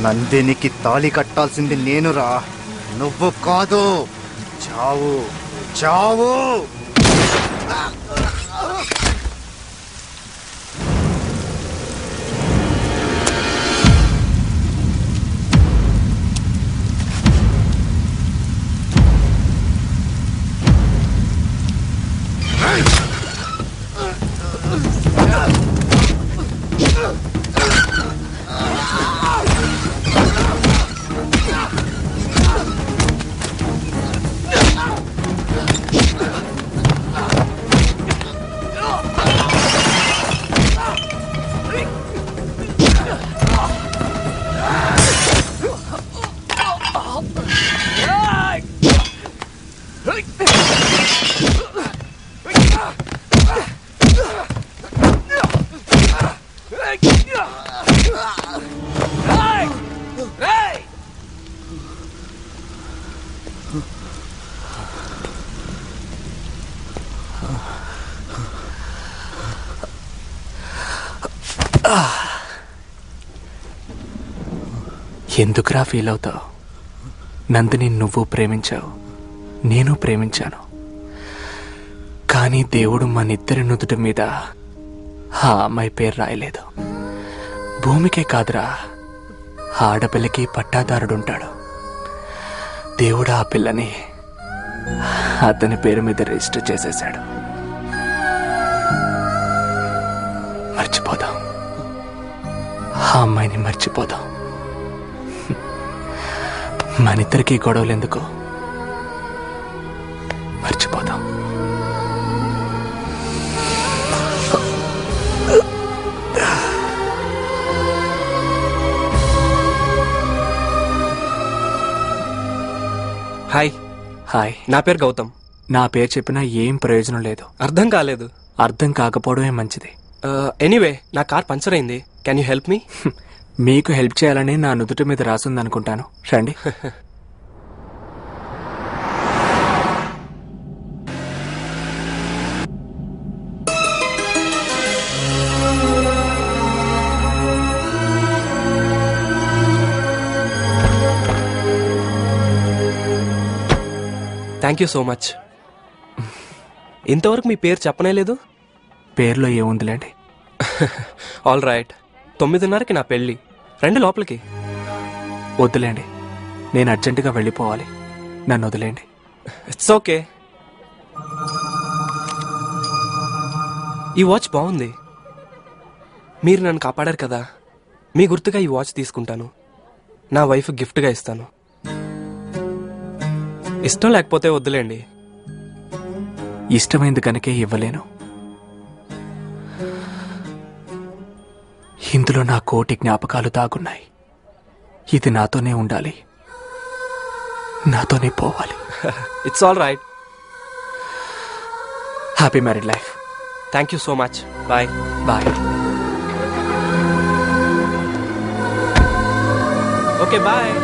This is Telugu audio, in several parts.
నందినికి తాళి కట్టాల్సింది నేనురా, నువ్వు కాదు. చావు చావు. ఎందుకురా ఫీల్ అవుతావు? నందిని నువ్వు ప్రేమించావు, నేను ప్రేమించాను. కానీ దేవుడు మనిద్దరి నుదుటి మీద ఆ అమ్మాయి పేరు రాయలేదు. భూమికే కాదురా, ఆడపిల్లకి పట్టాదారుడుంటాడు. దేవుడు ఆ పిల్లని అతని పేరు మీద రిజిస్టర్ చేసేశాడు. మర్చిపోదాం, ఆ అమ్మాయిని మర్చిపోదాం. మనిద్దరికీ గొడవలెందుకు, మర్చిపోదాం. హాయ్. హాయ్. నా పేరు గౌతమ్. నా పేరు చెప్పినా ఏం ప్రయోజనం లేదు. అర్థం కాలేదు. అర్థం కాకపోవడమే మంచిది. ఎనీవే, నా కార్ పంచర్ అయింది. Can you help me? మీకు హెల్ప్ చేయాలని నా నుదుటి మీద రాసుందనుకుంటాను. రండి. Thank you so much. ఇంతవరకు మీ పేరు చెప్పనే లేదు. పేర్లో ఏముందిలేండి. All right. 9:30కి నా పెళ్ళి. రండి లోపలికి. వద్దులేండి, నేను అర్జెంటుగా వెళ్ళిపోవాలి. నన్ను వదిలేండి. It's okay. ఈ వాచ్ బాగుంది. మీరు నన్ను కాపాడారు కదా, మీ గుర్తుగా ఈ వాచ్ తీసుకుంటాను. నా వైఫ్ గిఫ్ట్గా ఇస్తాను. ఇష్టం లేకపోతే వద్దులేండి. ఇష్టమైంది కనుకే ఇవ్వలేను. ఇందులో నా కోటి జ్ఞాపకాలు దాగున్నాయి. ఇది నాతోనే ఉండాలి, నాతోనే పోవాలి. It's all right. Happy married life. Thank you so much. Bye. Bye. Okay bye.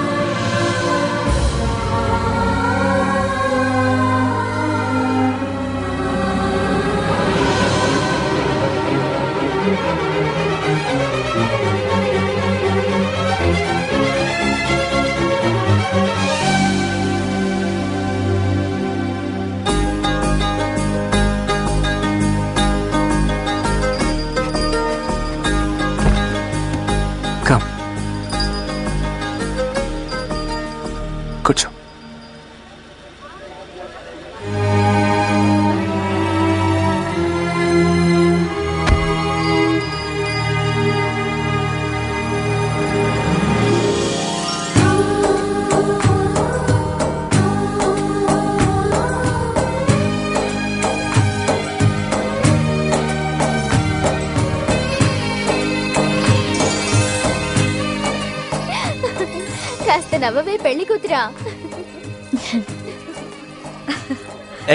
నవ్వవే పెళ్లి కూతురా.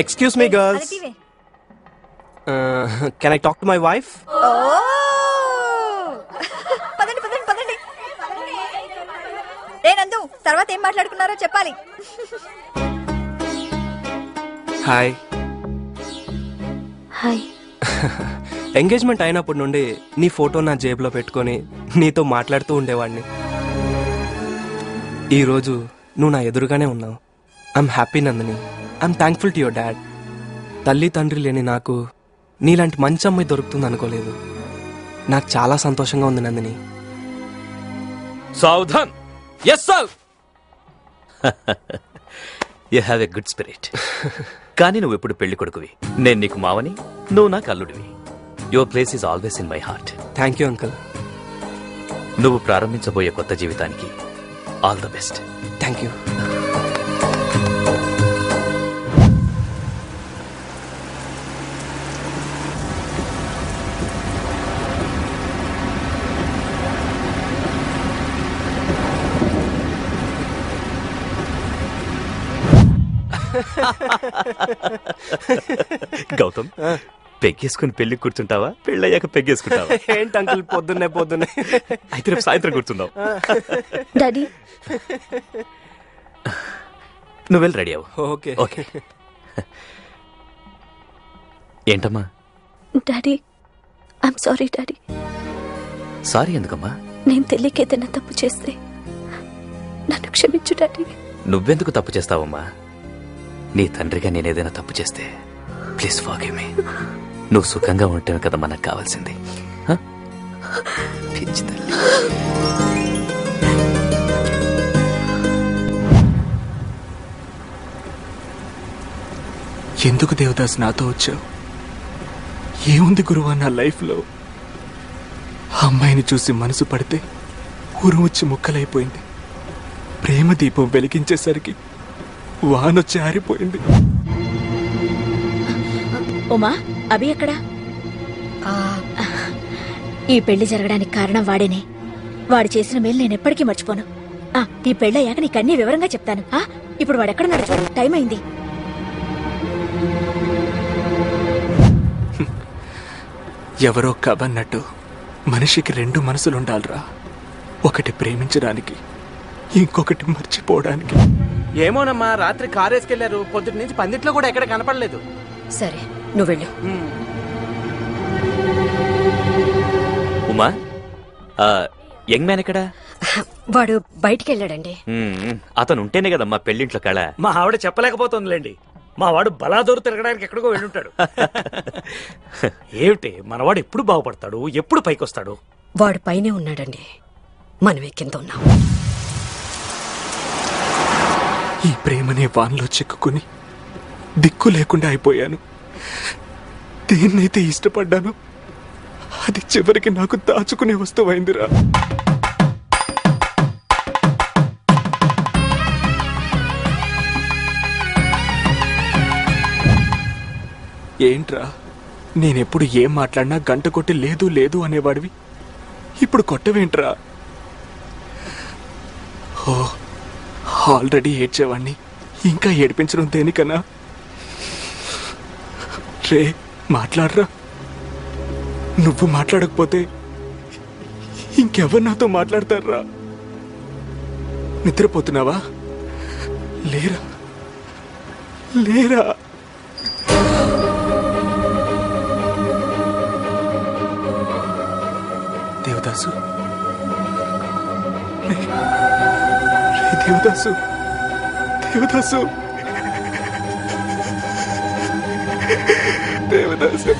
Excuse me girls, can I talk to my wife? పదండి పదండి పదండి. నందు, తర్వాత ఏం మాట్లాడుకున్నారో చెప్పాలి. హాయ్. హాయ్. ఎంగేజ్మెంట్ అయినప్పటి నుండి నీ ఫోటో నా జేబులో పెట్టుకొని నీతో మాట్లాడుతూ ఉండేవాడిని. ఈరోజు నువ్వు నా ఎదురుగానే ఉన్నావు. I'm happy Nandini. I'm thankful to your dad. తల్లి తండ్రి లేని నాకు నీలాంటి మంచి అమ్మాయి దొరుకుతుంది అనుకోలేదు. నాకు చాలా సంతోషంగా ఉంది నందిని. సావధాన్. Yes sir. You have a good spirit. కానీ నువ్వు ఎప్పుడు పెళ్లి కొడుకువి, నేను నీకు మావని, నువ్వు నాకు అల్లుడివి. Your place is always in my heart. Thank you uncle. నువ్వు ప్రారంభించబోయే కొత్త జీవితానికి all the best. Thank you. Gautam, పెగ్గేసుకుని పెళ్లి కూర్చుంటావా, పెళ్ళయ్యాక పెగ్గేసుకుంటావా? ఏంటి అంకుల్ పొద్దున్నే అయితే రేపు సాయంత్రం కూర్చుందాం. డాడీ, నువ్వు వెళ్ళి రెడీ అవ్వు. Okay okay. ఏంటమ్మా? Daddy, I'm sorry daddy. Sorry ఎందుకమ్మా? నేను తెలియక ఏదైనా తప్పు చేస్తే నన్ను క్షమించు డాడీ. నువ్వెందుకు తప్పు చేస్తావమ్మా? నీ తండ్రిగా నేనేదైనా తప్పు చేస్తే ప్లీజ్ ఫర్గివ్ మీ. నువ్వు సుఖంగా ఉంటేనే కదా మనకు కావాల్సింది. పిచ్చి తల్లి. ఎందుకు దేవదాస్ నాతో వచ్చావు? ఏముంది గురువా నా లైఫ్లో? ఆ అమ్మాయిని చూసి మనసు పడితే ఊరు వచ్చి ముక్కలైపోయింది. ప్రేమ దీపం వెలిగించేసరికి వానొచ్చి ఆరిపోయింది. ఉమా, అభి ఎక్కడా? ఈ పెళ్లి జరగడానికి కారణం వాడేనే. వాడు చేసిన మేలు నేను ఎప్పటికీ మర్చిపోను. ఈ పెళ్ళయ్యాక నీకన్నీ వివరంగా చెప్తాను. ఇప్పుడు వాడెక్కడ నడుచు, టైం అయింది. ఎవరో కబన్నట్టు మనిషికి రెండు మనసులుండాలిరా. ఒకటి ప్రేమించడానికి, ఇంకొకటి మర్చిపోవడానికి. ఏమోనమ్మా, రాత్రి కారేసుకెళ్లారు. పొద్దుటి నుంచి పందిట్లో కూడా ఎక్కడ కనపడలేదు. సరే, నువ్వు వెళ్ళు. ఉమా, యంగ్ మ్యాన్ ఎక్కడా? వాడు బయటికి వెళ్ళాడండి. అతను ఉంటేనే కదమ్మా పెళ్లింట్లో కళ. మా ఆవిడ చెప్పలేకపోతుందిలేండి. మా వాడు బలాదూరు తిరగడానికి ఎక్కడికో వెళ్ళుంటాడు. ఏమిటి మనవాడు ఎప్పుడు బాగుపడతాడు, ఎప్పుడు పైకొస్తాడు? వాడు పైనే ఉన్నాడండి, మనమే కింద ఉన్నాం. ఈ ప్రేమనే వాన్లో చిక్కుకుని దిక్కు లేకుండా అయిపోయాను. దేన్నైతే ఇష్టపడ్డాను అది చివరికి నాకు దాచుకునే వస్తువైందిరా. ఏంట్రా, నేనెప్పుడు ఏం మాట్లాడినా గంట కొట్టి లేదు లేదు అనేవాడివి, ఇప్పుడు కొట్టవేంట్రా? ఓ, ఆల్రెడీ ఏడ్చేవాణ్ణి, ఇంకా ఏడిపించడం దేనికన్నా? రే, మాట్లాడరా. నువ్వు మాట్లాడకపోతే ఇంకెవరు నాతో మాట్లాడతారా? నిద్రపోతున్నావా? లేరా లేరా? దేవదాసు, దేవదాసు, దేవదాసు, దేవదాసు.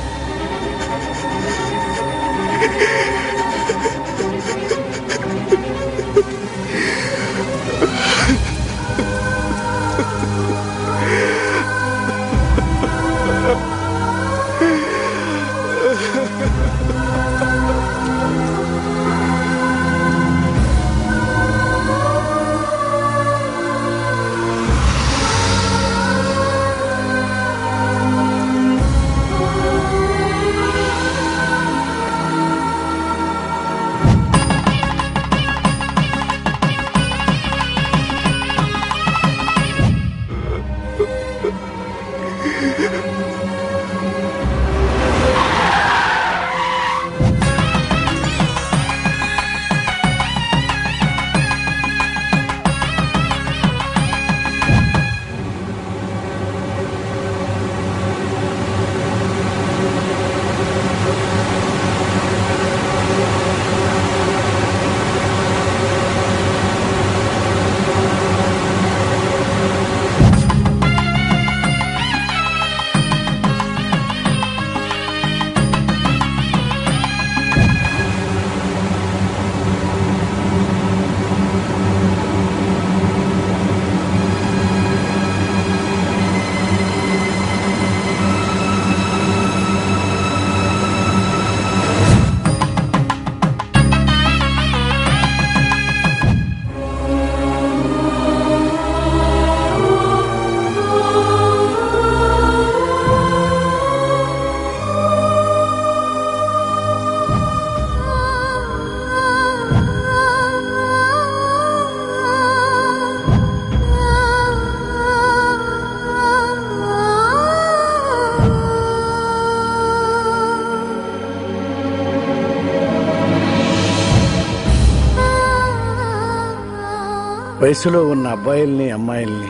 వయసులో ఉన్న అబ్బాయిల్ని అమ్మాయిల్ని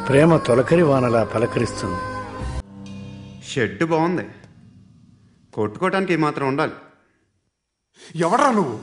ప్రేమ తొలకరి వానలా పలకరిస్తుంది. షెడ్ బాగుంది, కొట్టుకోవటానికి మాత్రం ఉండాలి. ఎవడ్రా నువ్వు?